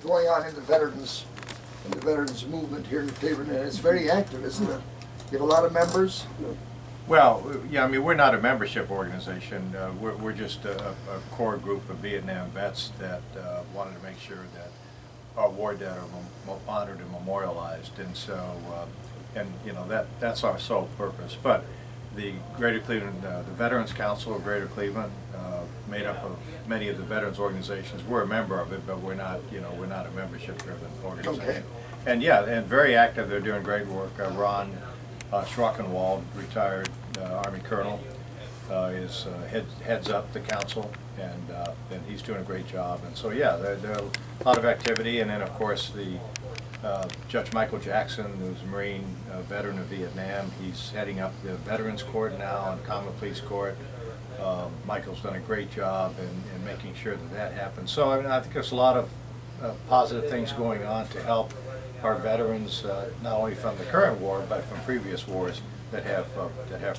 going on in the veterans movement here in Cleveland, and it's very active, isn't it? You have a lot of members. Well, yeah, I mean, we're not a membership organization. We're just a core group of Vietnam vets that wanted to make sure that our war dead are honored and memorialized, and so, and you know, that's our sole purpose. But the Greater Cleveland, the Veterans Council of Greater Cleveland, made up of many of the veterans organizations. We're a member of it, but we're not, you know, we're not a membership-driven organization. Okay. And yeah, and very active. They're doing great work. Ron Schroeckenwald, retired Army Colonel, heads up the council, and he's doing a great job. And so yeah, there are a lot of activity. And then of course the Judge Michael Jackson, who's a Marine veteran of Vietnam, he's heading up the Veterans Court now and Common Pleas Court. Michael's done a great job in making sure that happens. So I mean, I think there's a lot of positive things going on to help our veterans, not only from the current war, but from previous wars that have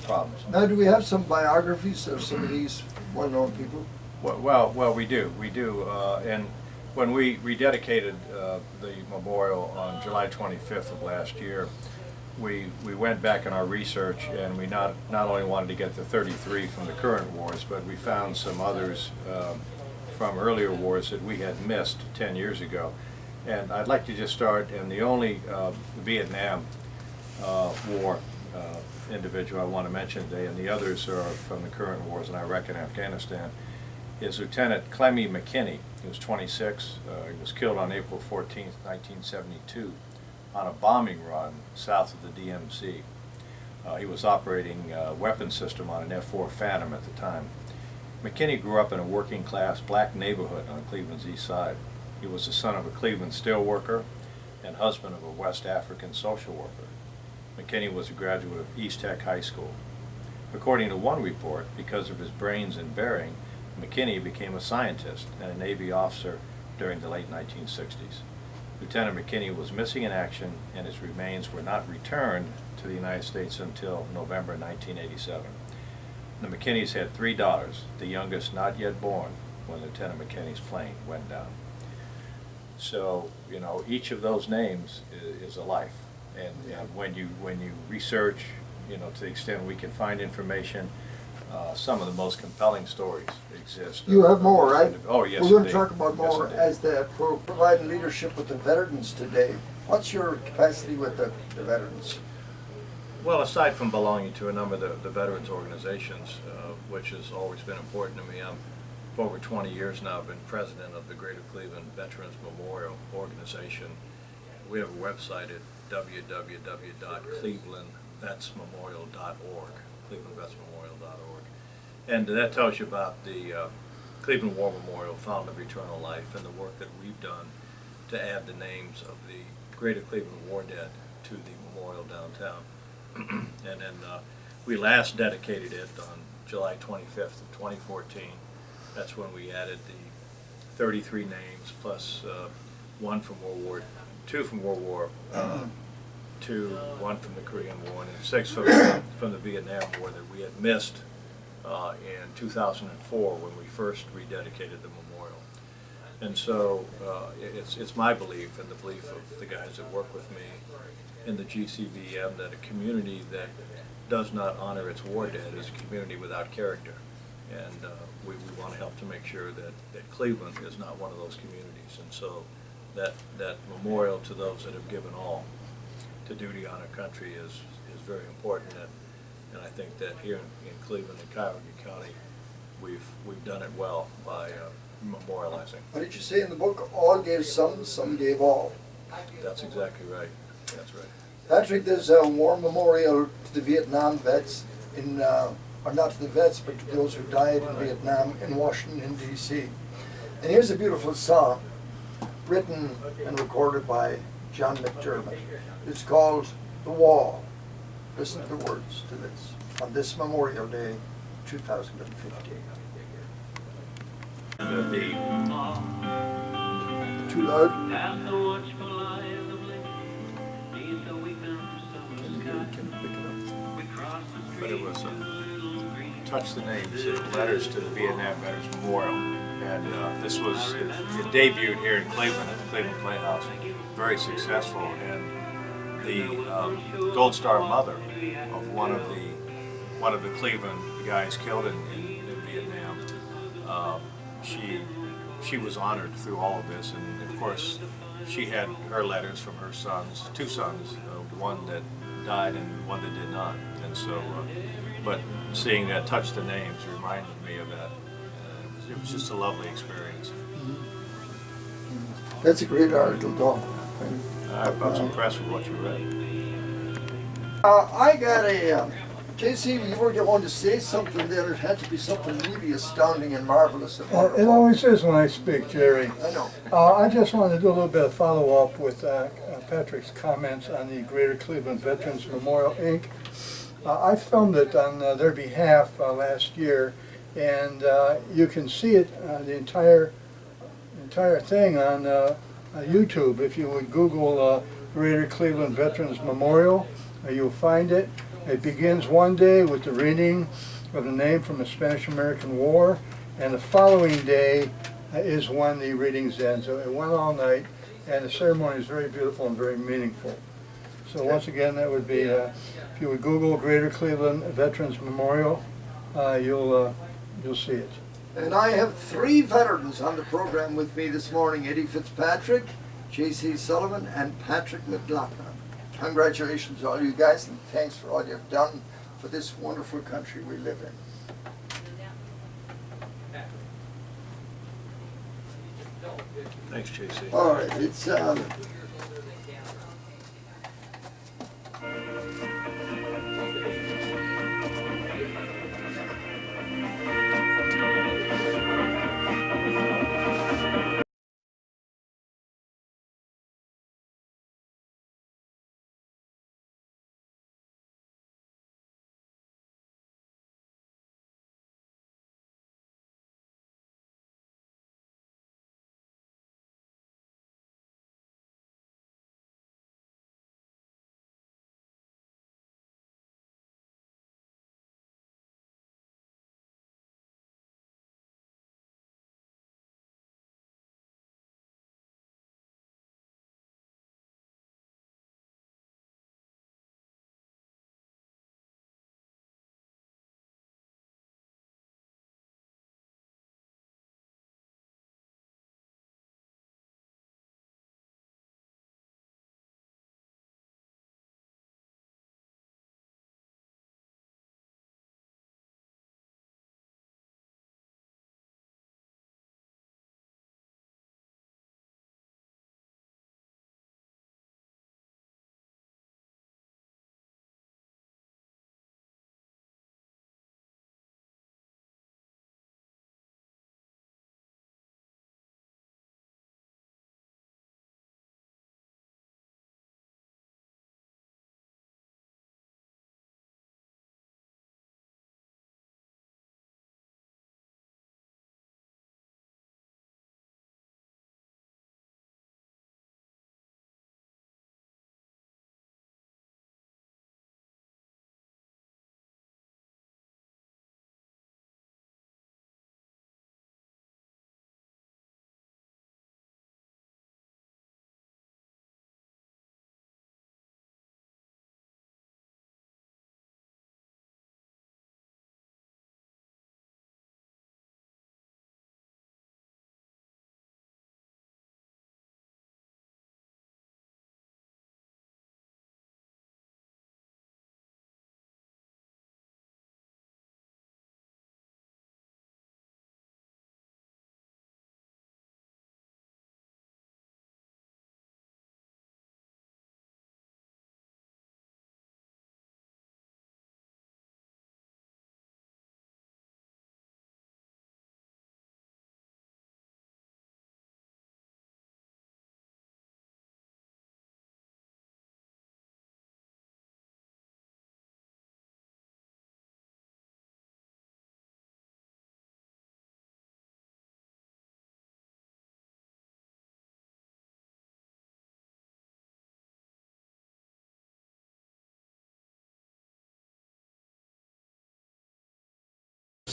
problems. Now, do we have some biographies of some of these well-known people? Well, we do, and when we rededicated the memorial on July 25th of last year, we went back in our research, and we not only wanted to get the 33 from the current wars, but we found some others from earlier wars that we had missed 10 years ago. And I'd like to just start, and the only Vietnam War individual I want to mention today, and the others are from the current wars in Iraq and Afghanistan, is Lieutenant Clemmy McKinney. He was 26. He was killed on April 14th, 1972, on a bombing run south of the DMZ. He was operating a weapons system on an F-4 Phantom at the time. McKinney grew up in a working-class black neighborhood on Cleveland's east side. He was the son of a Cleveland steelworker and husband of a West African social worker. McKinney was a graduate of East Tech High School. According to one report, because of his brains and bearing, McKinney became a scientist and a Navy officer during the late 1960s. Lieutenant McKinney was missing in action, and his remains were not returned to the United States until November 1987. The McKinneys had 3 daughters, the youngest not yet born when Lieutenant McKinney's plane went down. So, you know, each of those names is a life. And when you research, you know, to the extent we can find information, some of the most compelling stories exist. You have more, right? Oh, yes, we're going to indeed. talk about more as for providing leadership with the veterans today. What's your capacity with the veterans? Well, aside from belonging to a number of the veterans organizations, which has always been important to me, for over 20 years now I've been president of the Greater Cleveland Veterans Memorial Organization. We have a website at www.clevelandvetsmemorial.org, clevelandvetsmemorial.org. And that tells you about the Cleveland War Memorial, Fountain of Eternal Life, and the work that we've done to add the names of the Greater Cleveland War Dead to the memorial downtown. And then we last dedicated it on July 25th of 2014. That's when we added the 33 names plus 1 from World War II, from World War II, 1 from the Korean War, and 6 from the Vietnam War that we had missed in 2004 when we first rededicated the memorial. And so it's my belief and the belief of the guys that work with me in the GCVM that a community that does not honor its war dead is a community without character. And we want to help to make sure that Cleveland is not one of those communities. And so that memorial to those that have given all to duty on our country is very important. And I think that here in Cleveland and Cuyahoga County, we've done it well by memorializing. What did you say in the book? All gave some gave all. That's exactly right. That's right. Patrick, there's a war memorial to the Vietnam vets or not to the vets, but to those who died in Vietnam in Washington, D.C. And here's a beautiful song written and recorded by John McDermott. It's called The Wall. Listen to the words to this on this Memorial Day, 2015. Too loud? But it was touch the names, letters to the Vietnam Veterans Memorial. And this was, it debuted here in Cleveland at the Cleveland Playhouse. Very successful. And the Gold Star mother of one of the Cleveland guys killed in Vietnam, she was honored through all of this. And of course, she had her letters from her sons, two sons, one that died and one that did not. And so, but seeing that touch the names reminded me of that. It was just a lovely experience. That's a great article, Don. I was impressed with what you read. I got a, JC, you were going to say something there. It had to be something really astounding and marvelous and wonderful. It always is when I speak, Jerry. I know. I just wanted to do a little bit of follow-up with Patrick's comments on the Greater Cleveland Veterans Memorial, Inc. I filmed it on their behalf last year, and you can see it, the entire thing on YouTube. If you would Google Greater Cleveland Veterans Memorial, you'll find it. It begins one day with the reading of the name from the Spanish-American War, and the following day is when the readings end. So it went all night, and the ceremony is very beautiful and very meaningful. So once again, that would be, if you would Google Greater Cleveland Veterans Memorial, you'll see it. And I have three veterans on the program with me this morning: Eddie Fitzpatrick, J.C. Sullivan, and Patrick McLaughlin. Congratulations, all you guys, and thanks for all you've done for this wonderful country we live in. Thanks, JC. All right, it's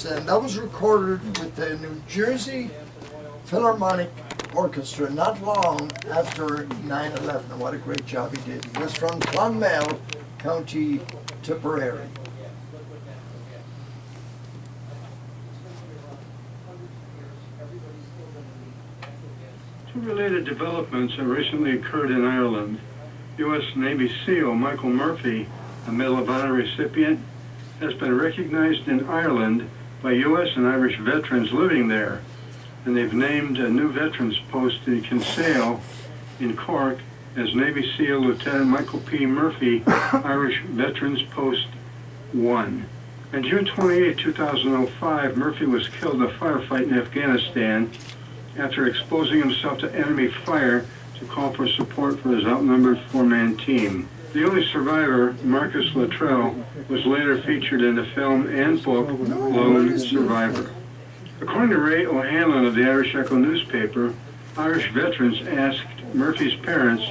Yes, and that was recorded with the New Jersey Philharmonic Orchestra not long after 9/11. And what a great job he did. He was from Clonmel, County Tipperary. Two related developments have recently occurred in Ireland. U.S. Navy SEAL Michael Murphy, a Medal of Honor recipient, has been recognized in Ireland by U.S. and Irish veterans living there, and they've named a new veterans post in Kinsale in Cork as Navy SEAL Lieutenant Michael P. Murphy, Irish Veterans Post 1. On June 28, 2005, Murphy was killed in a firefight in Afghanistan after exposing himself to enemy fire to call for support for his outnumbered four-man team. The only survivor, Marcus Luttrell, was later featured in the film and book Lone Survivor. According to Ray O'Hanlon of the Irish Echo newspaper, Irish veterans asked Murphy's parents,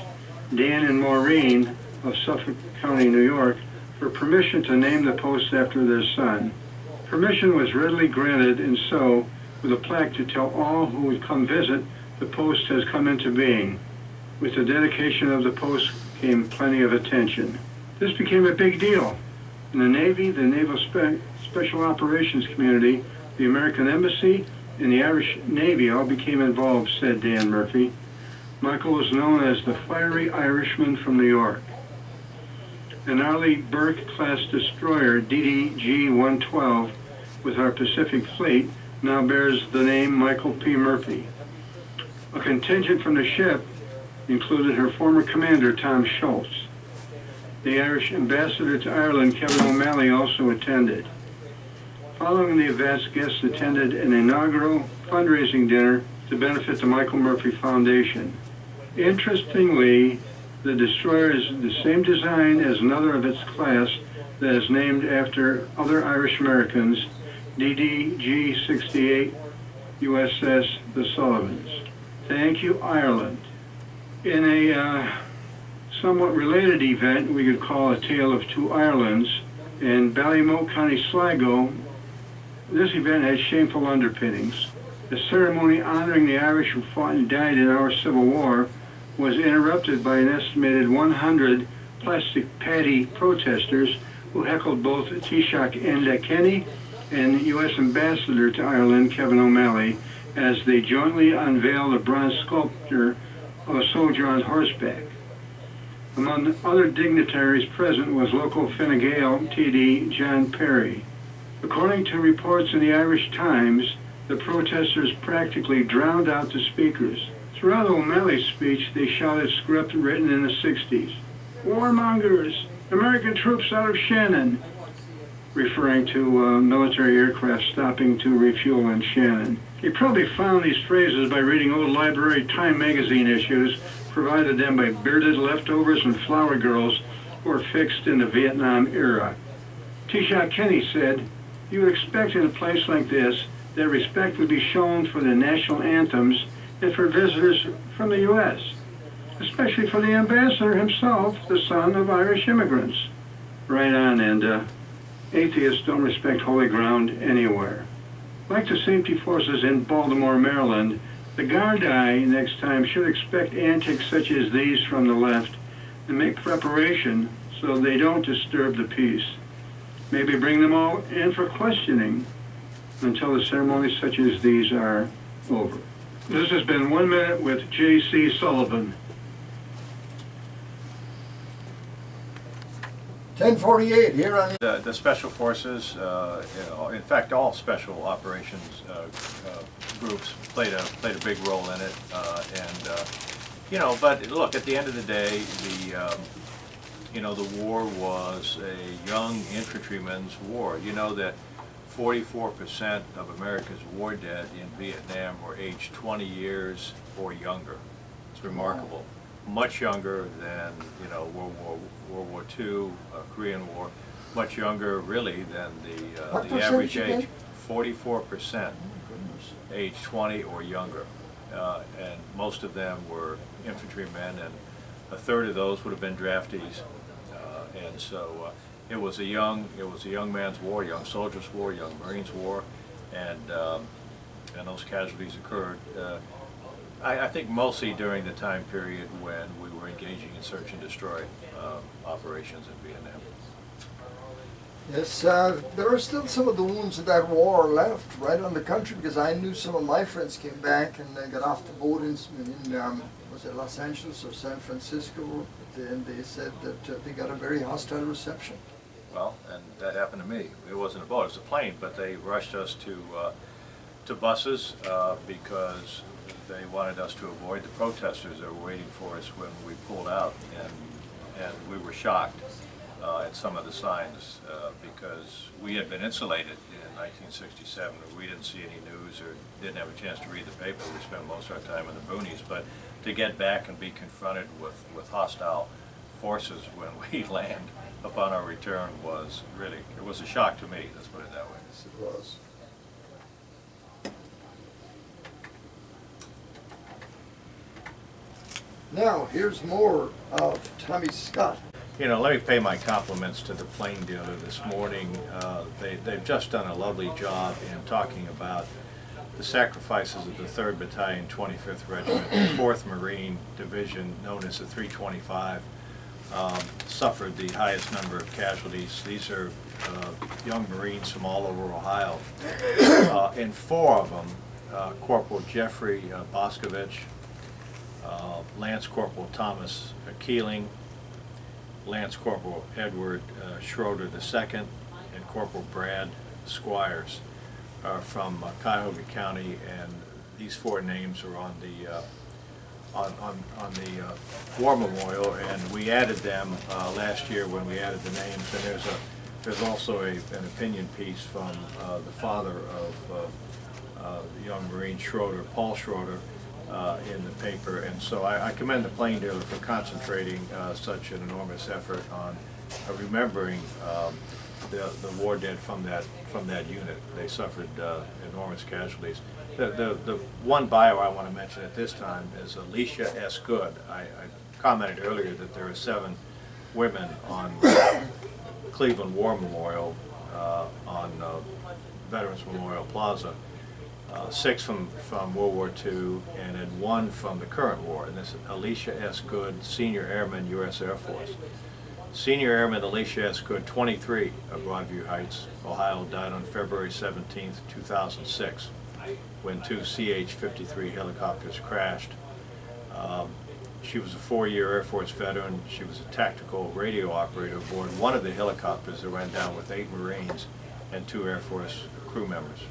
Dan and Maureen of Suffolk County, New York, for permission to name the post after their son. Permission was readily granted, and so, with a plaque to tell all who would come visit, the post has come into being. With the dedication of the post came plenty of attention. This became a big deal. In the Navy, the Naval Special Operations Community, the American Embassy, and the Irish Navy all became involved, said Dan Murphy. Michael was known as the Fiery Irishman from New York. An Arleigh Burke-class destroyer, DDG-112, with our Pacific Fleet, now bears the name Michael P. Murphy. A contingent from the ship included her former commander, Tom Schultz. The Irish ambassador to Ireland, Kevin O'Malley, also attended. Following the events, guests attended an inaugural fundraising dinner to benefit the Michael Murphy Foundation. Interestingly, the destroyer is the same design as another of its class that is named after other Irish Americans, DDG-68 USS The Sullivans. Thank you, Ireland. In a somewhat related event we could call a tale of two Irelands, in Ballymote, County Sligo, this event had shameful underpinnings. The ceremony honoring the Irish who fought and died in our Civil War was interrupted by an estimated 100 plastic patty protesters who heckled both Taoiseach Enda Kenny and U.S. Ambassador to Ireland, Kevin O'Malley, as they jointly unveiled a bronze sculpture of a soldier on horseback. Among other dignitaries present was local Fine Gael TD John Perry. According to reports in the Irish Times, the protesters practically drowned out the speakers. Throughout O'Malley's speech, they shouted script written in the 60s. Warmongers! American troops out of Shannon! Referring to military aircraft stopping to refuel in Shannon. He probably found these phrases by reading old library Time magazine issues provided them by bearded leftovers and flower girls who were fixed in the Vietnam era. Taoiseach Kenny said, "You would expect in a place like this that respect would be shown for the national anthems and for visitors from the U.S., especially for the ambassador himself, the son of Irish immigrants." Right on, and atheists don't respect holy ground anywhere. Like the safety forces in Baltimore, Maryland, the Gardaí next time should expect antics such as these from the left and make preparation so they don't disturb the peace. Maybe bring them all in for questioning until the ceremonies such as these are over. This has been 1 Minute with J.C. Sullivan. 10:48 here on The special forces, in fact, all special operations groups played a big role in it, but look, at the end of the day, the war was a young infantryman's war. You know that 44% of America's war dead in Vietnam were aged 20 years or younger. It's remarkable. Much younger than World War II, Korean War. Much younger, really, than the average age. 44%, age 20 or younger, and most of them were infantrymen, and a third of those would have been draftees, and so it was a young man's war, young soldiers' war, young Marines' war, and those casualties occurred. I think mostly during the time period when we were engaging in search and destroy operations in Vietnam. Yes, there are still some of the wounds of that war left right on the country, because I knew some of my friends came back and they got off the boat in was it Los Angeles or San Francisco, and they said that they got a very hostile reception. Well, and that happened to me. It wasn't a boat, it was a plane, but they rushed us to buses because they wanted us to avoid the protesters that were waiting for us when we pulled out, and we were shocked at some of the signs because we had been insulated in 1967. We didn't see any news or didn't have a chance to read the paper. We spent most of our time in the boonies, but to get back and be confronted with hostile forces when we land upon our return was really, it was a shock to me, let's put it that way. Yes, it was. Now, here's more of Tommy Scott. You know, let me pay my compliments to the plane dealer this morning. They've just done a lovely job in talking about the sacrifices of the 3rd Battalion, 25th Regiment, the 4th Marine Division, known as the 325, suffered the highest number of casualties. These are young Marines from all over Ohio. And 4 of them, Corporal Jeffrey Boscovich, Lance Corporal Thomas Keeling, Lance Corporal Edward Schroeder II, and Corporal Brad Squires are from Cuyahoga County, and these 4 names are on the war memorial, and we added them last year when we added the names. And there's also an opinion piece from the father of the young Marine Schroeder, Paul Schroeder, in the paper, and so I commend the plane dealer for concentrating such an enormous effort on remembering the war dead from that unit. They suffered enormous casualties. The one bio I want to mention at this time is Alicia S. Good. I commented earlier that there are 7 women on Cleveland War Memorial on Veterans Memorial Plaza. 6 from World War II, and then 1 from the current war. And this is Alicia S. Good, Senior Airman, U.S. Air Force. Senior Airman Alicia S. Good, 23, of Broadview Heights, Ohio, died on February 17, 2006, when 2 CH-53 helicopters crashed. She was a 4-year Air Force veteran. She was a tactical radio operator aboard one of the helicopters that went down with 8 Marines and 2 Air Force crew members.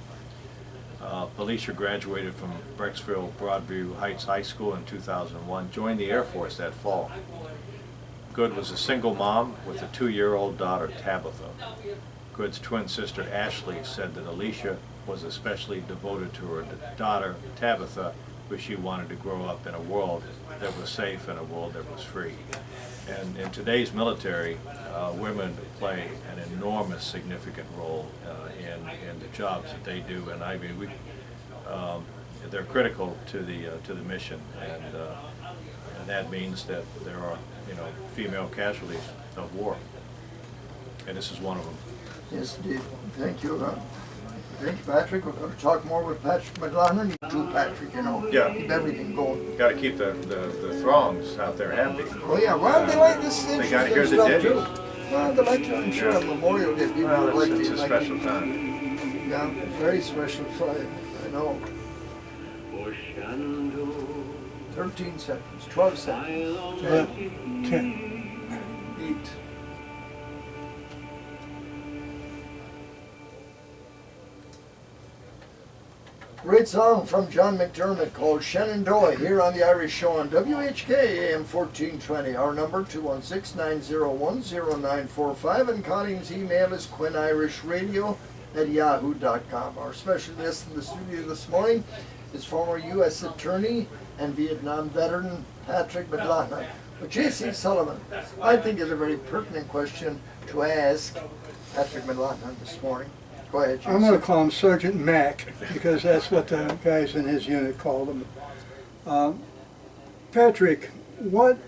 Alicia graduated from Brecksville Broadview Heights High School in 2001, joined the Air Force that fall. Good was a single mom with a 2-year-old daughter, Tabitha. Good's twin sister, Ashley, said that Alicia was especially devoted to her daughter, Tabitha, because she wanted to grow up in a world that was safe and a world that was free. And in today's military, women play an enormous significant role in the jobs that they do, and I mean, they're critical to the mission, and that means that there are, you know, female casualties of war, and this is one of them. Yes, indeed. Thank you. Thank you, Patrick. We're going to talk more with Patrick McLaughlin. You too, Patrick, you know. Yeah. Keep everything going. Got to keep the throngs out there happy. Oh, yeah. Well, they like this. They got to hear the stuff, ditties. too. Well, they like to, I'm sure, on Memorial Day, people Well, like it's to a like special it. time. Yeah, very special Friday. I know. 13 seconds, 12 seconds. 10. 8. Great song from John McDermott called Shenandoah here on the Irish Show on WHK AM 1420. Our number 216-901-0945, and Colleen's email is quinirishradio@yahoo.com. Our special guest in the studio this morning is former U.S. Attorney and Vietnam veteran Patrick McLaughlin. But J.C. Sullivan, I think, is a very pertinent question to ask Patrick McLaughlin this morning. Go ahead, J.C. I'm going to call him Sergeant Mac because that's what the guys in his unit called him. Patrick, what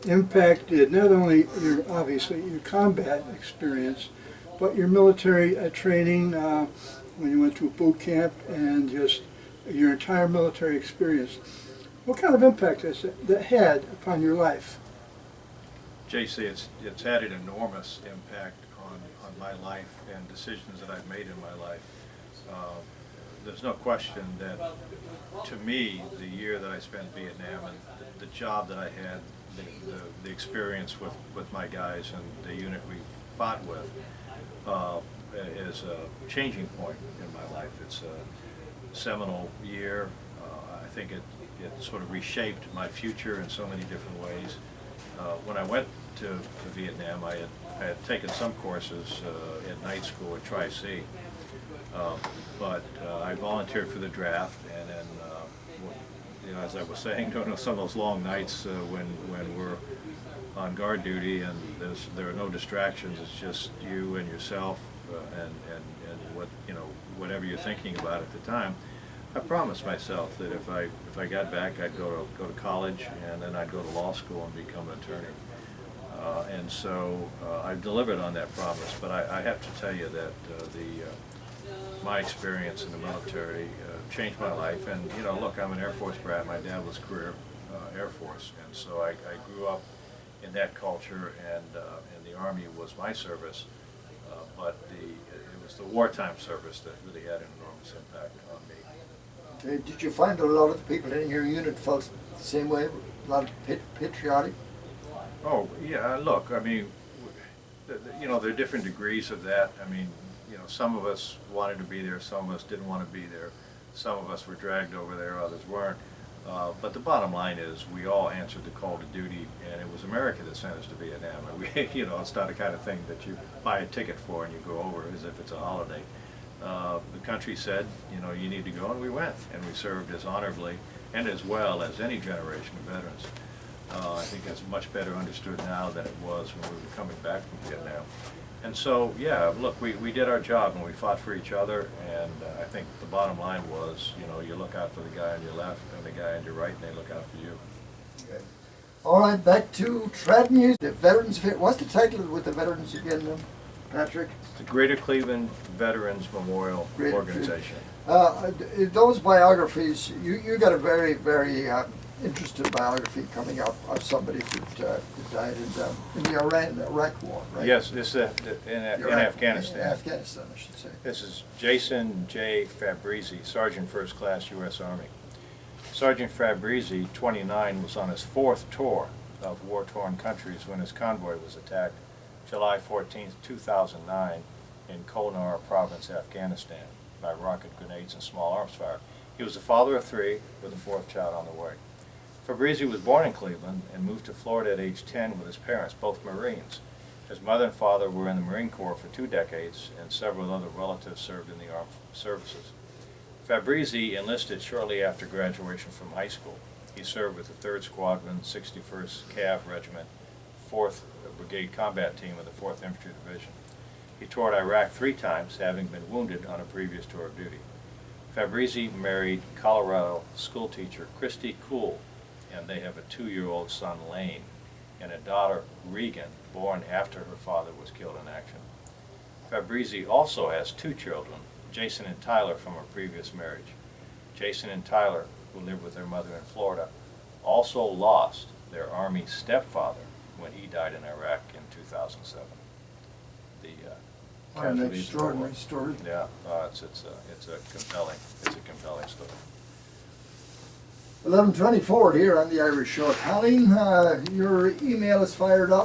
impact did not only obviously your combat experience, but your military training when you went through boot camp and just your entire military experience. What kind of impact has that had upon your life? JC, it's had an enormous impact on my life and decisions that I've made in my life. There's no question that, to me, the year that I spent in Vietnam and the job that I had, the experience with my guys and the unit we fought with, is a changing point in my life. It's a seminal year. I think it sort of reshaped my future in so many different ways. When I went to Vietnam, I had taken some courses at night school at Tri-C, but I volunteered for the draft, and then, as I was saying, some of those long nights when we're on guard duty and there are no distractions, it's just you and yourself and what whatever you're thinking about at the time. I promised myself that if I got back, I'd go to college, and then I'd go to law school and become an attorney. And so I've delivered on that promise. But I have to tell you that my experience in the military changed my life. And look, I'm an Air Force brat. My dad was career Air Force, and so I grew up in that culture, and the Army was my service. But it was the wartime service that really had an enormous impact on me. Did you find a lot of the people in your unit felt the same way? A lot of patriotic? Oh, yeah, look, I mean, there are different degrees of that. I mean, some of us wanted to be there, some of us didn't want to be there. Some of us were dragged over there, others weren't. But the bottom line is we all answered the call to duty, and it was America that sent us to Vietnam. And it's not the kind of thing that you buy a ticket for and you go over as if it's a holiday. The country said, you need to go, and we went, and we served as honorably and as well as any generation of veterans. I think that's much better understood now than it was when we were coming back from Vietnam. And so, yeah, look, we did our job, and we fought for each other, and I think the bottom line was, you look out for the guy on your left and the guy on your right, and they look out for you. Okay. All right, back to trad music. The Veterans, what's the title with the Veterans again, Patrick? The Greater Cleveland Veterans Memorial Greater Organization. Those biographies, you got a very, very interesting biography coming up of somebody that died in the Iraq War, right? Yes, this is in Afghanistan. In Afghanistan, I should say. This is Jason J. Fabrizi, Sergeant First Class, U.S. Army. Sergeant Fabrizi, 29, was on his fourth tour of war-torn countries when his convoy was attacked July 14, 2009, in Konar Province, Afghanistan, by rocket grenades and small arms fire. He was the father of three, with a fourth child on the way. Fabrizi was born in Cleveland and moved to Florida at age 10 with his parents, both Marines. His mother and father were in the Marine Corps for 2 decades, and several other relatives served in the armed services. Fabrizi enlisted shortly after graduation from high school. He served with the 3rd Squadron, 61st Cav Regiment, 4th Brigade Combat Team of the 4th Infantry Division. He toured Iraq 3 times, having been wounded on a previous tour of duty. Fabrizi married Colorado schoolteacher Christy Kuhl, and they have a 2-year-old son, Lane, and a daughter, Regan, born after her father was killed in action. Fabrizi also has 2 children, Jason and Tyler, from a previous marriage. Jason and Tyler, who lived with their mother in Florida, also lost their Army stepfather when he died in Iraq in 2007. The What an casualties of the war. extraordinary story. Yeah, it's a compelling story. 11:24 here on the Irish Show. Colleen, your email is fired up.